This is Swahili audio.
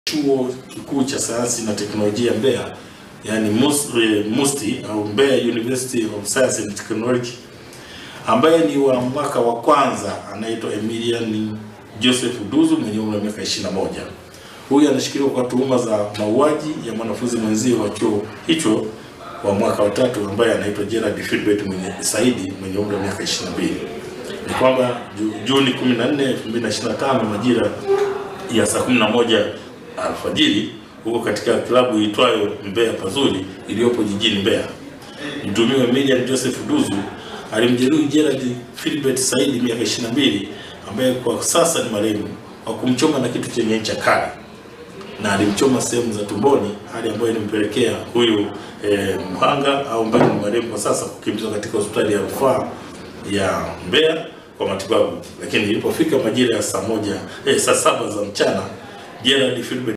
Chuo Kikuu cha Sayansi na Teknolojia Mbeya, yani MUST au Mbeya University of Science and Technology, ambaye ni wa mwaka wa kwanza, anaitwa Emilian Joseph Duzu mwenye umri wa miaka 21. Huyu anashikiliwa kwa tuhuma za mauaji ya mwanafunzi mwenzie wa chuo hicho wa mwaka wa 3 ambaye anaitwa Gerald Philbert Saidi mwenye umri wa miaka 22. Ni kwamba Juni 14, 2025 majira ya saa 11 alfajiri huko katika klabu iitwayo Mbeya Pazuri iliyopo jijini Mbeya, mtuhumiwa Emilian Joseph Duzu alimjeruhi Gerald Philbert Saidi miaka 22 ambaye kwa sasa ni marehemu kwa kumchoma na kitu chenye ncha kali, na alimchoma sehemu za tumboni, hali ambayo ilimpelekea huyu mhanga au ambaye ni marehemu kwa sasa kukimbizwa katika hospitali ya rufaa ya Mbeya kwa matibabu. Lakini ilipofika majira ya saa 7 za mchana, Gerald Philbert